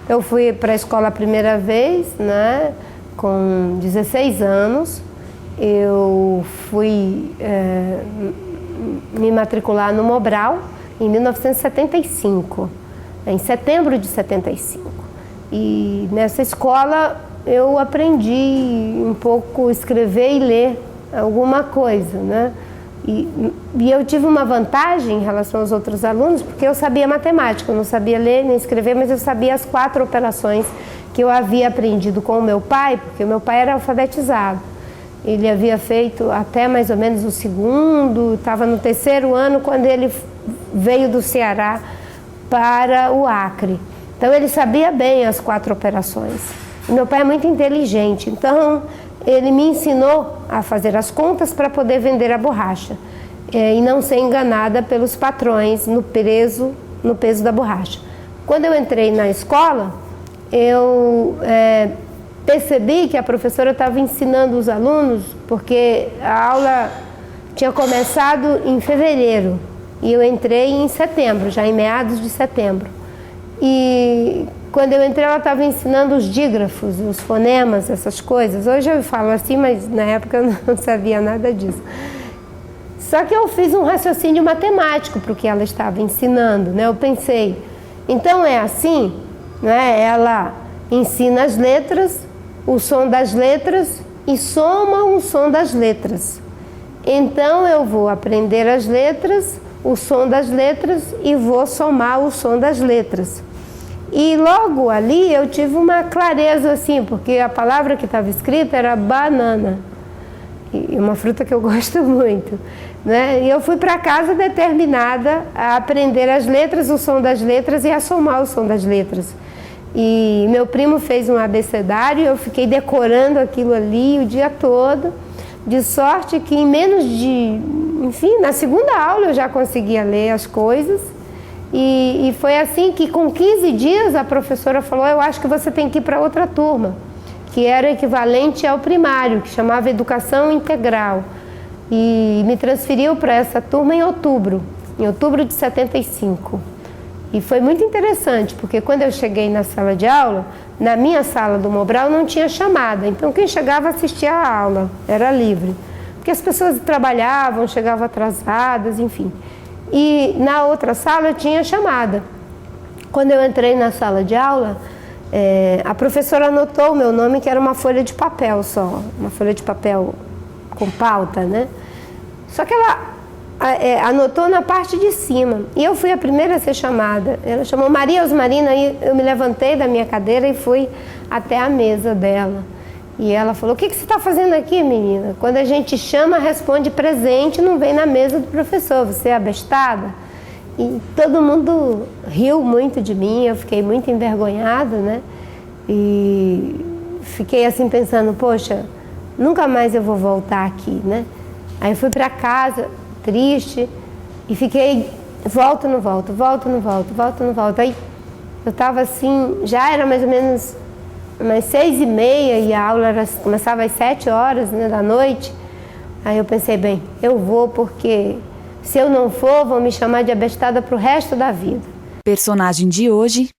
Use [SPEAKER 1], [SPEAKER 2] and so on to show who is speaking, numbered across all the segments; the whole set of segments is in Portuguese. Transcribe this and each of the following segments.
[SPEAKER 1] Eu fui para a escola a primeira vez, né, com 16 anos. Eu fui me matricular no Mobral em 1975, em setembro de 75. E nessa escola eu aprendi um pouco escrever e ler alguma coisa, né? E eu tive uma vantagem em relação aos outros alunos, porque eu sabia matemática, eu não sabia ler nem escrever, mas eu sabia as 4 operações que eu havia aprendido com o meu pai, porque o meu pai era alfabetizado. Ele havia feito até mais ou menos o 2º, estava no 3º ano quando ele veio do Ceará para o Acre. Então ele sabia bem as 4 operações. E meu pai é muito inteligente, então ele me ensinou a fazer as contas para poder vender a borracha e não ser enganada pelos patrões no peso da borracha. Quando eu entrei na escola, eu percebi que a professora estava ensinando os alunos, porque a aula tinha começado em fevereiro e eu entrei em setembro, já em meados de setembro. E quando eu entrei, ela estava ensinando os dígrafos, os fonemas, essas coisas. Hoje eu falo assim, mas na época eu não sabia nada disso. Só que eu fiz um raciocínio matemático para o que ela estava ensinando, né? Eu pensei, então é assim, né? Ela ensina as letras, o som das letras e soma o som das letras. Então eu vou aprender as letras, o som das letras e vou somar o som das letras. E logo ali eu tive uma clareza assim, porque a palavra que estava escrita era banana, e uma fruta que eu gosto muito, né? E eu fui para casa determinada a aprender as letras, o som das letras e a somar o som das letras. E meu primo fez um abecedário e eu fiquei decorando aquilo ali o dia todo, de sorte que em menos de, enfim, na segunda aula eu já conseguia ler as coisas. E foi assim que com 15 dias a professora falou, eu acho que você tem que ir para outra turma, que era equivalente ao primário, que chamava Educação Integral. E me transferiu para essa turma em outubro de 75. E foi muito interessante, porque quando eu cheguei na sala de aula, na minha sala do Mobral não tinha chamada, então quem chegava assistia a aula, era livre. Porque as pessoas trabalhavam, chegavam atrasadas, enfim. E na outra sala eu tinha chamada. Quando eu entrei na sala de aula, a professora anotou o meu nome, que era uma folha de papel só, uma folha de papel com pauta, né? Só que ela anotou na parte de cima, e eu fui a primeira a ser chamada. Ela chamou Maria Osmarina, e eu me levantei da minha cadeira e fui até a mesa dela. E ela falou, o que você está fazendo aqui, menina? Quando a gente chama, responde presente, não vem na mesa do professor, você é abestada? E todo mundo riu muito de mim, eu fiquei muito envergonhada, né? E fiquei assim pensando, poxa, nunca mais eu vou voltar aqui, né? Aí fui para casa, triste, e fiquei, volto, não volto, volto, não volto, volto, não volto. Aí eu estava assim, já era mais ou menos umas 6h30 e a aula começava às 7h, né, da noite. Aí eu pensei, bem, eu vou porque se eu não for, vão me chamar de abestada para o resto da vida.
[SPEAKER 2] Personagem de hoje...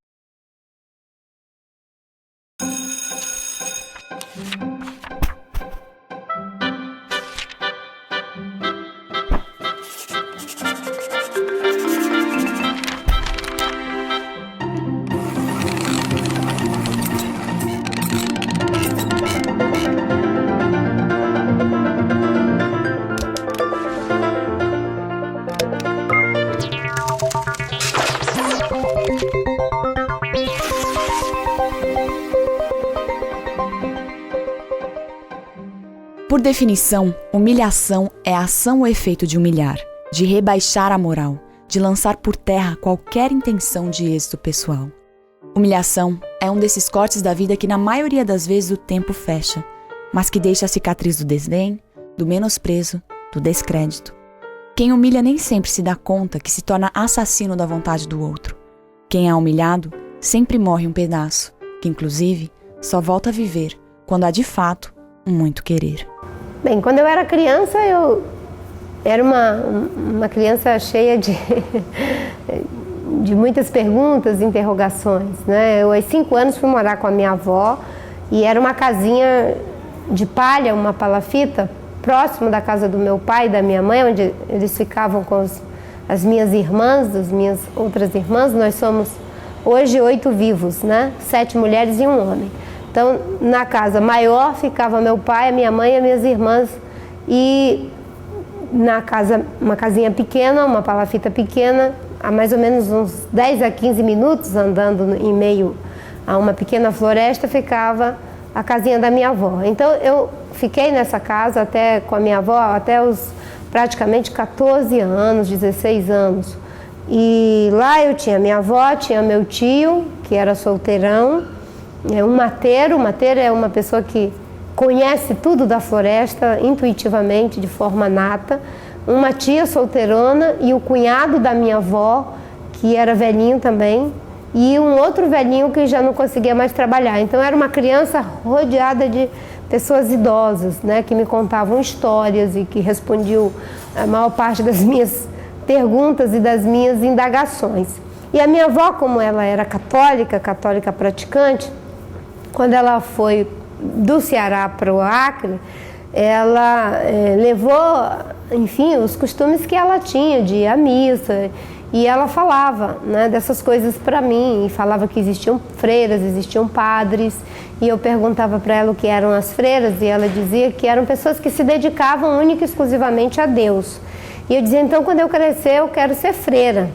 [SPEAKER 2] Por definição, humilhação é a ação ou efeito de humilhar, de rebaixar a moral, de lançar por terra qualquer intenção de êxito pessoal. Humilhação é um desses cortes da vida que na maioria das vezes o tempo fecha, mas que deixa a cicatriz do desdém, do menosprezo, do descrédito. Quem humilha nem sempre se dá conta que se torna assassino da vontade do outro. Quem é humilhado sempre morre um pedaço, que inclusive só volta a viver quando há de fato um muito querer.
[SPEAKER 1] Bem, quando eu era criança, eu era uma criança cheia de muitas perguntas e interrogações, né? Eu, aos 5 anos, fui morar com a minha avó e era uma casinha de palha, uma palafita, próximo da casa do meu pai e da minha mãe, onde eles ficavam com as minhas irmãs, as minhas outras irmãs. Nós somos hoje 8 vivos, né? 7 mulheres e 1 homem. Então, na casa maior ficava meu pai, a minha mãe e as minhas irmãs, e na casa, uma casinha pequena, uma palafita pequena, a mais ou menos uns 10 a 15 minutos andando em meio a uma pequena floresta, ficava a casinha da minha avó. Então eu fiquei nessa casa até com a minha avó até os praticamente 14 anos, 16 anos. E lá eu tinha minha avó, tinha meu tio, que era solteirão, um mateiro. O mateiro é uma pessoa que conhece tudo da floresta intuitivamente, de forma nata. Uma tia solteirona e o cunhado da minha avó, que era velhinho também, e um outro velhinho que já não conseguia mais trabalhar. Então era uma criança rodeada de pessoas idosas, né, que me contavam histórias e que respondiam a maior parte das minhas perguntas e das minhas indagações. E a minha avó, como ela era católica praticante, quando ela foi do Ceará para o Acre, ela levou, enfim, os costumes que ela tinha de ir à missa, e ela falava, né, dessas coisas para mim, e falava que existiam freiras, existiam padres, e eu perguntava para ela o que eram as freiras, e ela dizia que eram pessoas que se dedicavam única e exclusivamente a Deus. E eu dizia, então, quando eu crescer, eu quero ser freira.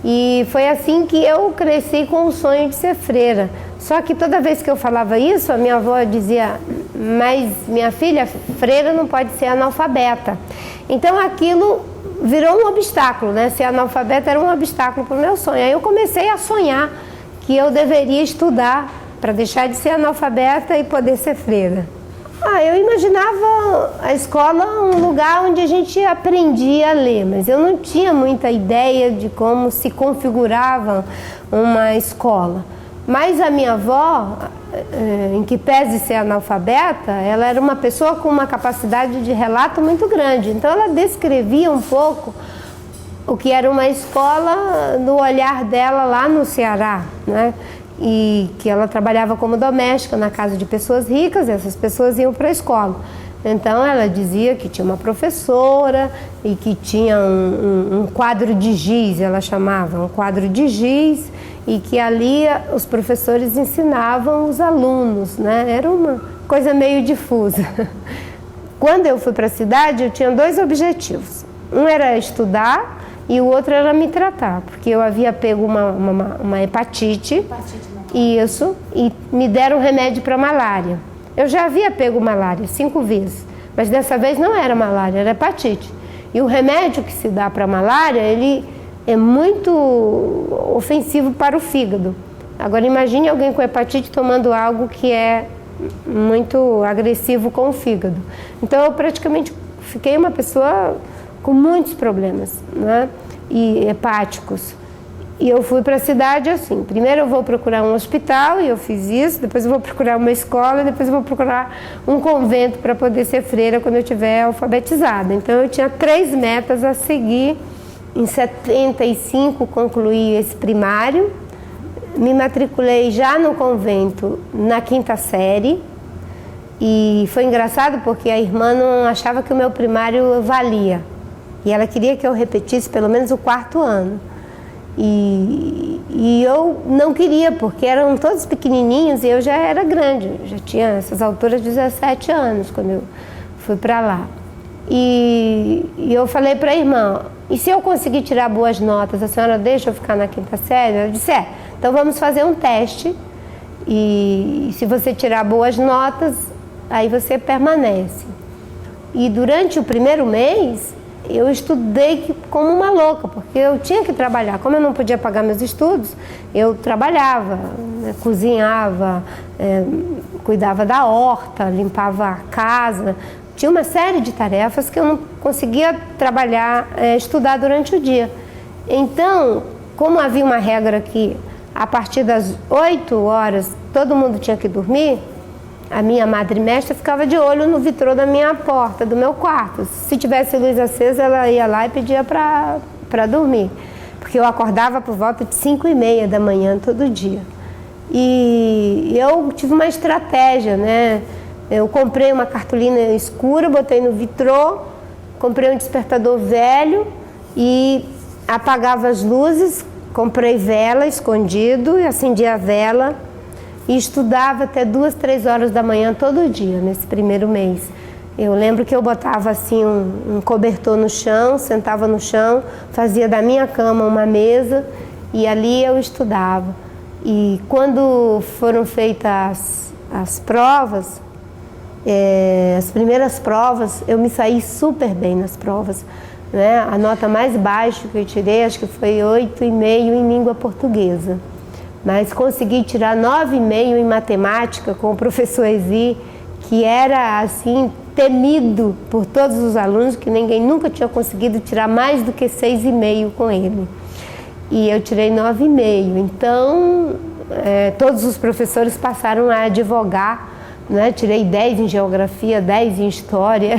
[SPEAKER 1] E foi assim que eu cresci com o sonho de ser freira. Só que toda vez que eu falava isso, a minha avó dizia, mas minha filha, freira não pode ser analfabeta. Então aquilo virou um obstáculo, né? Ser analfabeta era um obstáculo para o meu sonho. Aí eu comecei a sonhar que eu deveria estudar para deixar de ser analfabeta e poder ser freira. Eu imaginava a escola um lugar onde a gente aprendia a ler, mas eu não tinha muita ideia de como se configurava uma escola. Mas a minha avó, em que pese ser analfabeta, ela era uma pessoa com uma capacidade de relato muito grande. Então ela descrevia um pouco o que era uma escola no olhar dela lá no Ceará, né? E que ela trabalhava como doméstica na casa de pessoas ricas, e essas pessoas iam para a escola. Então ela dizia que tinha uma professora e que tinha um quadro de giz, ela chamava, um quadro de giz, e que ali os professores ensinavam os alunos, né? Era uma coisa meio difusa. Quando eu fui para a cidade, eu tinha 2 objetivos. Um era estudar e o outro era me tratar, porque eu havia pego uma hepatite, isso, e me deram remédio para malária. Eu já havia pego malária 5 vezes, mas dessa vez não era malária, era hepatite. E o remédio que se dá para malária, ele é muito ofensivo para o fígado. Agora imagine alguém com hepatite tomando algo que é muito agressivo com o fígado. Então eu praticamente fiquei uma pessoa com muitos problemas, né? E hepáticos. E eu fui para a cidade assim, primeiro eu vou procurar um hospital, e eu fiz isso, depois eu vou procurar uma escola, depois eu vou procurar um convento para poder ser freira quando eu estiver alfabetizada. Então eu tinha 3 metas a seguir. Em 75 concluí esse primário, me matriculei já no convento na 5ª série, e foi engraçado porque a irmã não achava que o meu primário valia, e ela queria que eu repetisse pelo menos o 4º ano. E eu não queria, porque eram todos pequenininhos e eu já era grande, já tinha essas alturas de 17 anos quando eu fui para lá. E eu falei para a irmã, e se eu conseguir tirar boas notas, a senhora deixa eu ficar na 5ª série? Ela disse, então vamos fazer um teste, e se você tirar boas notas, aí você permanece. E durante o primeiro mês, eu estudei como uma louca, porque eu tinha que trabalhar. Como eu não podia pagar meus estudos, eu trabalhava, né, cozinhava, cuidava da horta, limpava a casa. Tinha uma série de tarefas que eu não conseguia trabalhar, estudar durante o dia. Então, como havia uma regra que a partir das 8 horas todo mundo tinha que dormir, a minha madre mestra ficava de olho no vitrô da minha porta, do meu quarto. Se tivesse luz acesa, ela ia lá e pedia para dormir. porque eu acordava por volta de 5h30 da manhã todo dia. E eu tive uma estratégia, né? Eu comprei uma cartolina escura, botei no vitrô, comprei um despertador velho e apagava as luzes, comprei vela escondido e acendia a vela e estudava até 2, 3 horas da manhã todo dia, nesse primeiro mês. Eu lembro que eu botava assim um cobertor no chão, sentava no chão, fazia da minha cama uma mesa e ali eu estudava. E quando foram feitas as provas, as primeiras provas, eu me saí super bem nas provas, né? A nota mais baixa que eu tirei, acho que foi 8,5 em língua portuguesa. Mas consegui tirar 9,5 em matemática com o professor Ezi, que era assim temido por todos os alunos, que ninguém nunca tinha conseguido tirar mais do que 6,5 com ele. E eu tirei 9,5. Então, todos os professores passaram a advogar, né? Tirei 10 em geografia, 10 em história.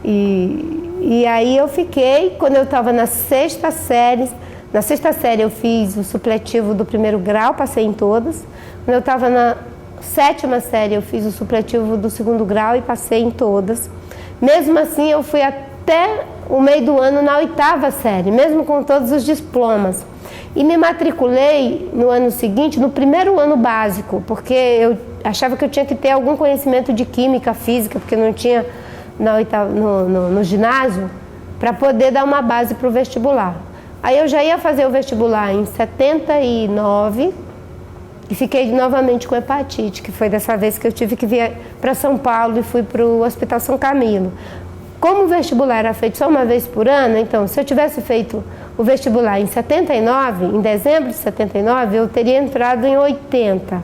[SPEAKER 1] E aí eu fiquei, quando eu estava na sexta série eu fiz o supletivo do primeiro grau, passei em todas. Quando eu estava na sétima série eu fiz o supletivo do segundo grau e passei em todas. Mesmo assim eu fui até o meio do ano na 8ª série, mesmo com todos os diplomas. E me matriculei no ano seguinte, no primeiro ano básico, porque eu achava que eu tinha que ter algum conhecimento de química, física, porque não tinha no ginásio, para poder dar uma base para o vestibular. Aí eu já ia fazer o vestibular em 79 e fiquei novamente com hepatite, que foi dessa vez que eu tive que vir para São Paulo e fui para o Hospital São Camilo. Como o vestibular era feito só uma vez por ano, então se eu tivesse feito o vestibular em 79, em dezembro de 79, eu teria entrado em 80.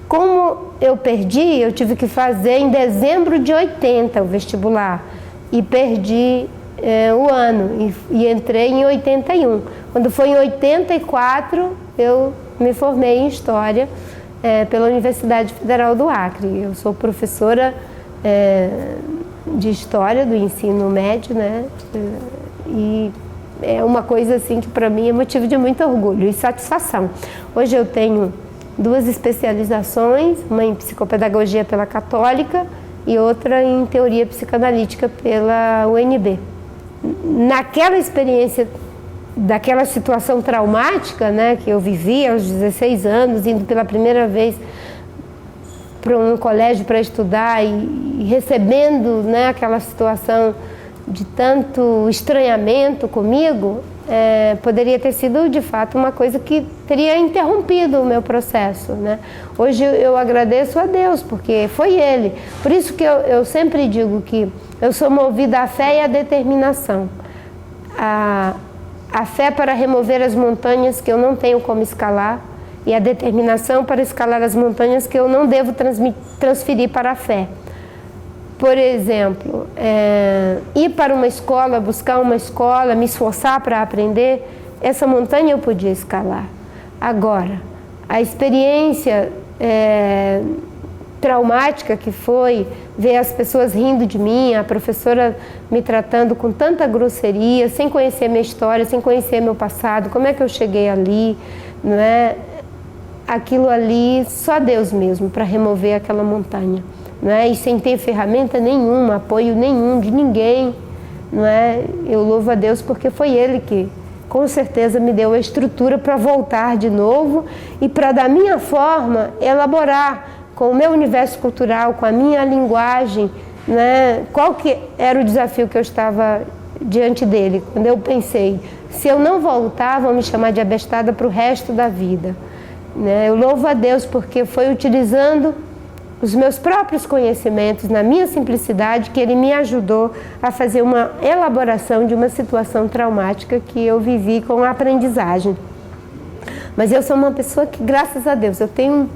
[SPEAKER 1] Como eu perdi, eu tive que fazer em dezembro de 80 o vestibular e perdi o ano e entrei em 81. Quando foi em 84, eu me formei em História pela Universidade Federal do Acre. Eu sou professora de História do ensino médio, né? E é uma coisa assim que para mim é motivo de muito orgulho e satisfação. Hoje eu tenho 2 especializações, uma em psicopedagogia pela Católica e outra em teoria psicanalítica pela UNB. Naquela experiência, daquela situação traumática, né, que eu vivi aos 16 anos, indo pela primeira vez para um colégio para estudar e recebendo, né, aquela situação de tanto estranhamento comigo, poderia ter sido de fato uma coisa que teria interrompido o meu processo, né? Hoje eu agradeço a Deus, porque foi Ele. Por isso que eu sempre digo que eu sou movida à fé e à determinação. A fé para remover as montanhas que eu não tenho como escalar e a determinação para escalar as montanhas que eu não devo transferir para a fé. Por exemplo, ir para uma escola, buscar uma escola, me esforçar para aprender, essa montanha eu podia escalar. Agora, a experiência traumática que foi ver as pessoas rindo de mim, a professora me tratando com tanta grosseria, sem conhecer minha história, sem conhecer meu passado, como é que eu cheguei ali, não é? Aquilo ali, só Deus mesmo para remover aquela montanha. Não é? E sem ter ferramenta nenhuma, apoio nenhum de ninguém, não é? Eu louvo a Deus porque foi Ele que com certeza me deu a estrutura para voltar de novo e para da minha forma elaborar com o meu universo cultural, com a minha linguagem, né? Qual que era o desafio que eu estava diante dele, quando eu pensei, se eu não voltar vão me chamar de abestada para o resto da vida, né? Eu louvo a Deus porque foi utilizando os meus próprios conhecimentos, na minha simplicidade, que Ele me ajudou a fazer uma elaboração de uma situação traumática que eu vivi com a aprendizagem. Mas eu sou uma pessoa que, graças a Deus, eu tenho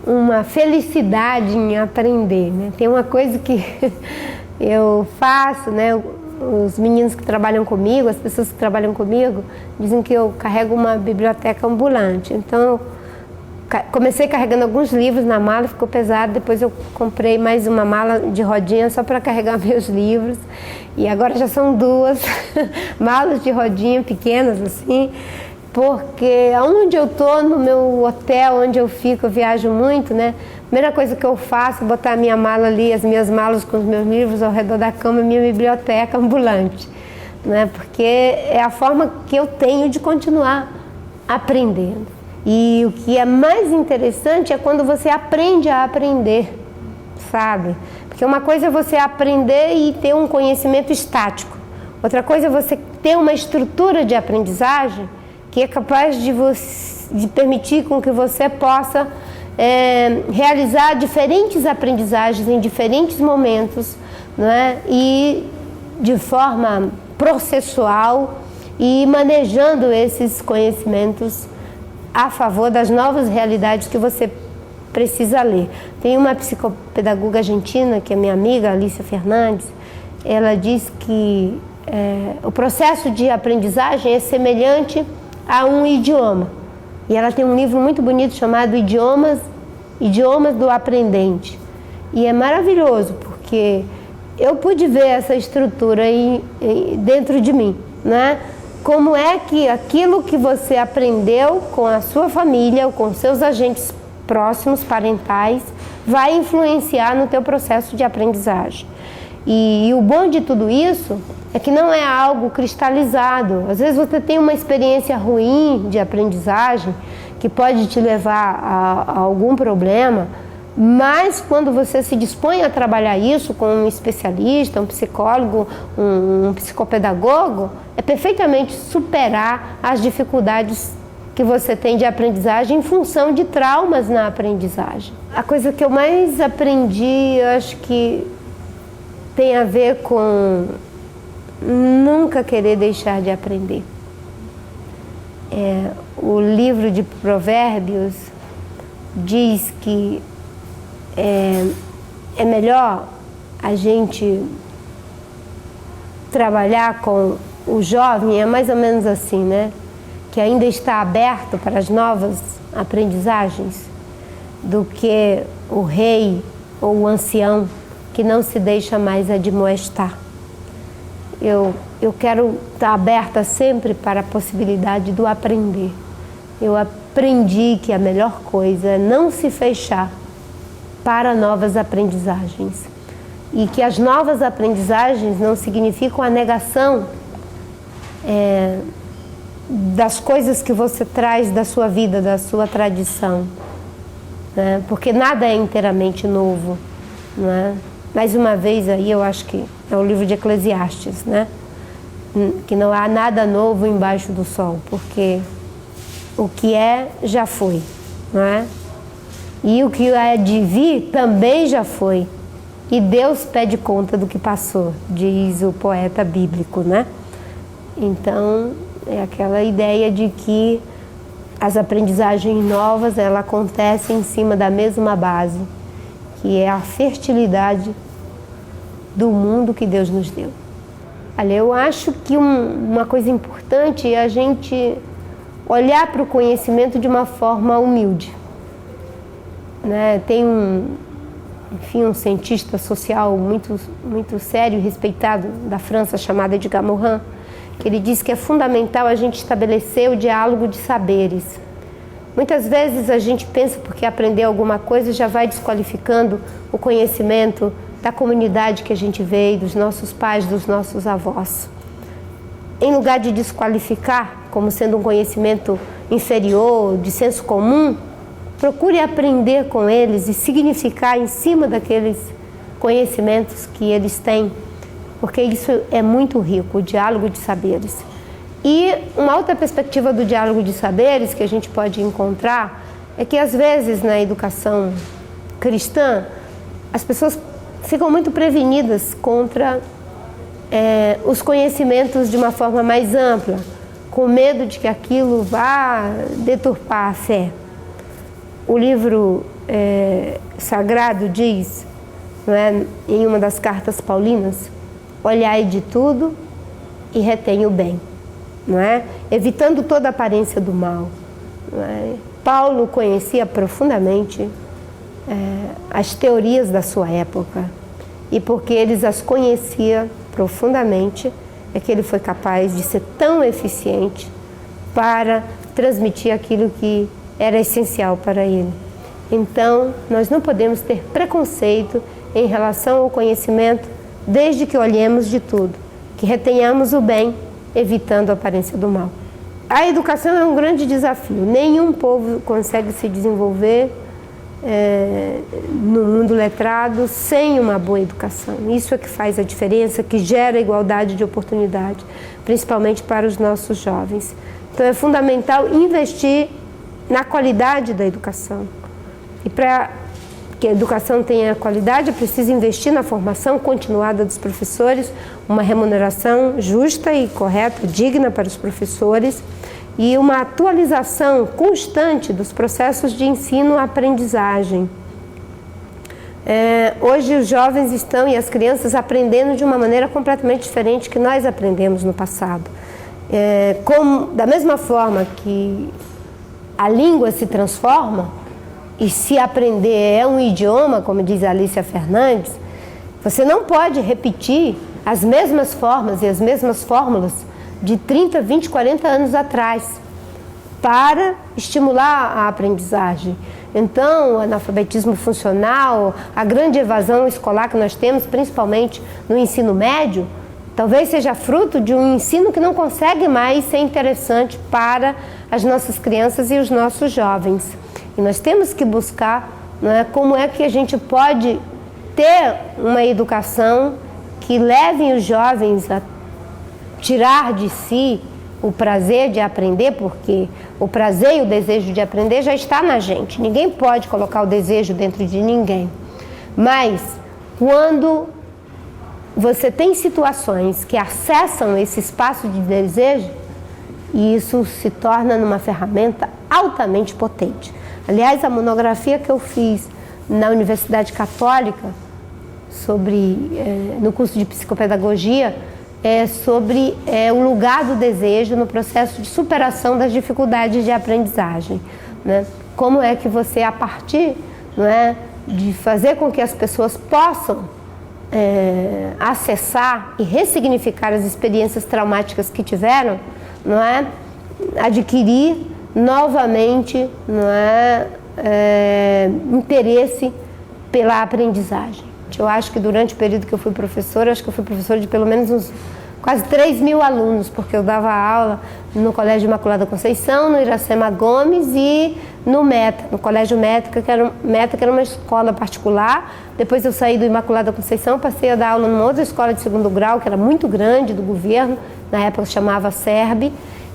[SPEAKER 1] uma felicidade em aprender, né? Tem uma coisa que eu faço, né? Os meninos que trabalham comigo, as pessoas que trabalham comigo, dizem que eu carrego uma biblioteca ambulante. Então, comecei carregando alguns livros na mala, ficou pesado, depois eu comprei mais uma mala de rodinha só para carregar meus livros, e agora já são 2 malas de rodinha pequenas assim, porque onde eu tô, no meu hotel, onde eu fico, eu viajo muito, né? A primeira coisa que eu faço é botar a minha mala ali, as minhas malas com os meus livros ao redor da cama, minha biblioteca ambulante, né? Porque é a forma que eu tenho de continuar aprendendo. E o que é mais interessante é quando você aprende a aprender, sabe? Porque uma coisa é você aprender e ter um conhecimento estático. Outra coisa é você ter uma estrutura de aprendizagem que é capaz de permitir com que você possa realizar diferentes aprendizagens em diferentes momentos, né? E de forma processual e manejando esses conhecimentos a favor das novas realidades que você precisa ler. Tem uma psicopedagoga argentina, que é minha amiga, Alicia Fernandes, ela diz que o processo de aprendizagem é semelhante a um idioma. E ela tem um livro muito bonito chamado Idiomas do Aprendente. E é maravilhoso, porque eu pude ver essa estrutura dentro de mim, né? Como é que aquilo que você aprendeu com a sua família, ou com seus agentes próximos, parentais, vai influenciar no teu processo de aprendizagem. E o bom de tudo isso é que não é algo cristalizado. Às vezes você tem uma experiência ruim de aprendizagem que pode te levar a algum problema, mas quando você se dispõe a trabalhar isso com um especialista, um psicólogo, um psicopedagogo, é perfeitamente superar as dificuldades que você tem de aprendizagem em função de traumas na aprendizagem. A coisa que eu mais aprendi, eu acho que tem a ver com nunca querer deixar de aprender. O livro de Provérbios diz que é melhor a gente trabalhar com o jovem, é mais ou menos assim, né? Que ainda está aberto para as novas aprendizagens, do que o rei ou o ancião que não se deixa mais admoestar. Eu quero estar aberta sempre para a possibilidade do aprender. Eu aprendi que a melhor coisa é não se fechar para novas aprendizagens. E que as novas aprendizagens não significam a negação das coisas que você traz da sua vida, da sua tradição, né? Porque nada é inteiramente novo, né? Mais uma vez aí eu acho que é o livro de Eclesiastes, né? Que não há nada novo embaixo do sol, porque o que é já foi, não é? E o que é de vir também já foi. E Deus pede conta do que passou, diz o poeta bíblico, né? Então, é aquela ideia de que as aprendizagens novas, ela acontecem em cima da mesma base, que é a fertilidade do mundo que Deus nos deu. Olha, eu acho que uma coisa importante é a gente olhar para o conhecimento de uma forma humilde, né? Tem um cientista social muito sério e respeitado da França, chamado Edgar Morin, que ele diz que é fundamental a gente estabelecer o diálogo de saberes. Muitas vezes a gente pensa porque aprendeu alguma coisa já vai desqualificando o conhecimento da comunidade que a gente veio, dos nossos pais, dos nossos avós. Em lugar de desqualificar como sendo um conhecimento inferior, de senso comum, procure aprender com eles e significar em cima daqueles conhecimentos que eles têm, porque isso é muito rico, o diálogo de saberes. E uma outra perspectiva do diálogo de saberes que a gente pode encontrar é que às vezes na educação cristã as pessoas ficam muito prevenidas contra os conhecimentos de uma forma mais ampla, com medo de que aquilo vá deturpar a fé. O livro sagrado diz, não é, em uma das cartas paulinas, olhai de tudo e retém o bem, não é? Evitando toda aparência do mal. né? Paulo conhecia profundamente as teorias da sua época, e porque ele as conhecia profundamente é que ele foi capaz de ser tão eficiente para transmitir aquilo que era essencial para ele. Então, nós não podemos ter preconceito em relação ao conhecimento, desde que olhemos de tudo, que retenhamos o bem, evitando a aparência do mal. A educação é um grande desafio. Nenhum povo consegue se desenvolver no mundo letrado sem uma boa educação. Isso é que faz a diferença, que gera igualdade de oportunidade, principalmente para os nossos jovens. Então é fundamental investir na qualidade da educação. E para que a educação tenha qualidade, é preciso investir na formação continuada dos professores, uma remuneração justa e correta, digna para os professores, e uma atualização constante dos processos de ensino-aprendizagem. Hoje os jovens estão e as crianças aprendendo de uma maneira completamente diferente que nós aprendemos no passado. Da mesma forma que a língua se transforma, e se aprender é um idioma, como diz a Alicia Fernandes, você não pode repetir as mesmas formas e as mesmas fórmulas de 30, 20, 40 anos atrás para estimular a aprendizagem. Então, o analfabetismo funcional, a grande evasão escolar que nós temos, principalmente no ensino médio, talvez seja fruto de um ensino que não consegue mais ser interessante para as nossas crianças e os nossos jovens. E nós temos que buscar, né, como é que a gente pode ter uma educação que leve os jovens a tirar de si o prazer de aprender, porque o prazer e o desejo de aprender já está na gente. Ninguém pode colocar o desejo dentro de ninguém. Mas quando você tem situações que acessam esse espaço de desejo, isso se torna numa ferramenta altamente potente. Aliás, a monografia que eu fiz na Universidade Católica no curso de psicopedagogia é sobre o lugar do desejo no processo de superação das dificuldades de aprendizagem, né? Como é que você, a partir, não é, de fazer com que as pessoas possam acessar e ressignificar as experiências traumáticas que tiveram, não é, adquirir novamente, não é, interesse pela aprendizagem. Eu acho que durante o período que eu fui professora, acho que eu fui professora de pelo menos uns quase 3.000 alunos, porque eu dava aula no Colégio Imaculada Conceição, no Iracema Gomes e no Meta, no Colégio Meta, que era uma escola particular. Depois eu saí do Imaculada Conceição, passei a dar aula numa outra escola de segundo grau, que era muito grande, do governo, na época chamava SERB,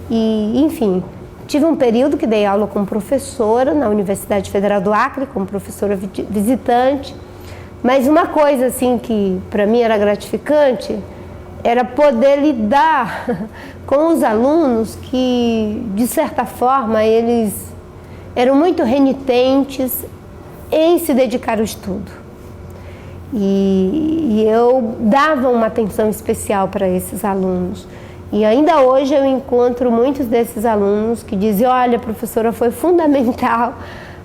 [SPEAKER 1] e enfim, tive um período que dei aula como professora na Universidade Federal do Acre, como professora visitante. Mas uma coisa assim que para mim era gratificante era poder lidar com os alunos que, de certa forma, eles eram muito renitentes em se dedicar ao estudo. E eu dava uma atenção especial para esses alunos. E ainda hoje eu encontro muitos desses alunos que dizem: olha, professora, foi fundamental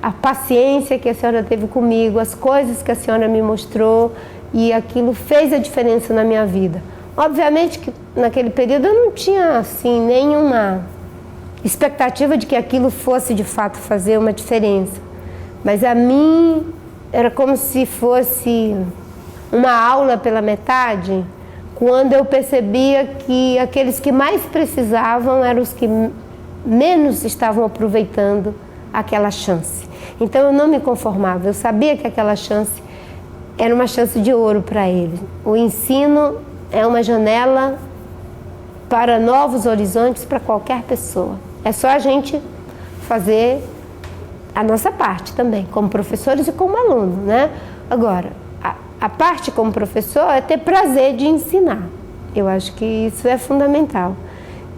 [SPEAKER 1] a paciência que a senhora teve comigo, as coisas que a senhora me mostrou, e aquilo fez a diferença na minha vida. Obviamente que naquele período eu não tinha assim nenhuma expectativa de que aquilo fosse de fato fazer uma diferença, mas a mim era como se fosse uma aula pela metade, quando eu percebia que aqueles que mais precisavam eram os que menos estavam aproveitando aquela chance. Então eu não me conformava, eu sabia que aquela chance era uma chance de ouro para eles. O ensino é uma janela para novos horizontes para qualquer pessoa. É só a gente fazer a nossa parte também, como professores e como aluno, né? Agora, a parte como professor é ter prazer de ensinar. Eu acho que isso é fundamental.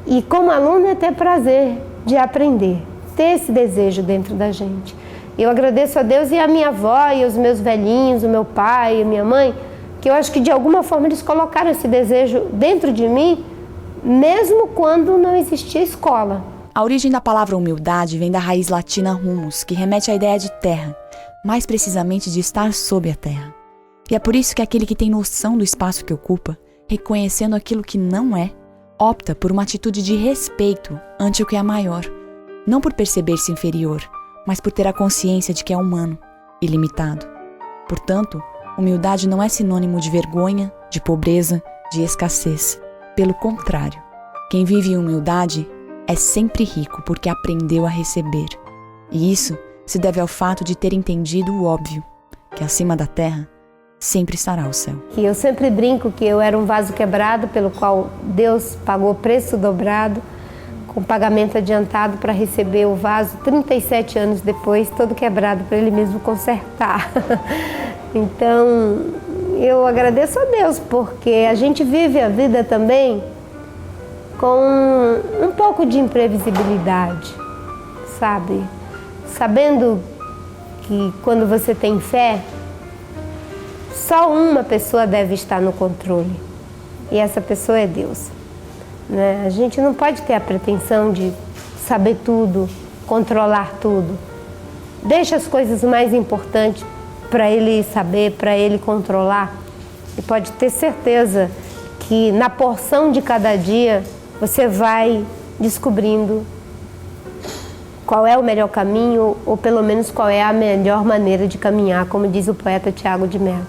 [SPEAKER 1] E como aluno é ter prazer de aprender, ter esse desejo dentro da gente. Eu agradeço a Deus e a minha avó e os meus velhinhos, o meu pai e a minha mãe, que eu acho que de alguma forma eles colocaram esse desejo dentro de mim, mesmo quando não existia escola.
[SPEAKER 2] A origem da palavra humildade vem da raiz latina humus, que remete à ideia de terra, mais precisamente de estar sob a terra. E é por isso que aquele que tem noção do espaço que ocupa, reconhecendo aquilo que não é, opta por uma atitude de respeito ante o que é maior, não por perceber-se inferior, mas por ter a consciência de que é humano e limitado. Portanto, humildade não é sinônimo de vergonha, de pobreza, de escassez. Pelo contrário, quem vive em humildade é sempre rico porque aprendeu a receber. E isso se deve ao fato de ter entendido o óbvio, que acima da terra sempre estará o céu.
[SPEAKER 1] E eu sempre brinco que eu era um vaso quebrado pelo qual Deus pagou preço dobrado, com pagamento adiantado para receber o vaso 37 anos depois, todo quebrado, para Ele mesmo consertar. Então, eu agradeço a Deus, porque a gente vive a vida também com um pouco de imprevisibilidade, sabe? Sabendo que quando você tem fé, só uma pessoa deve estar no controle, e essa pessoa é Deus, né? A gente não pode ter a pretensão de saber tudo, controlar tudo. Deixa as coisas mais importantes para Ele saber, para Ele controlar, e pode ter certeza que na porção de cada dia você vai descobrindo qual é o melhor caminho, ou pelo menos qual é a melhor maneira de caminhar, como diz o poeta Tiago de Mello.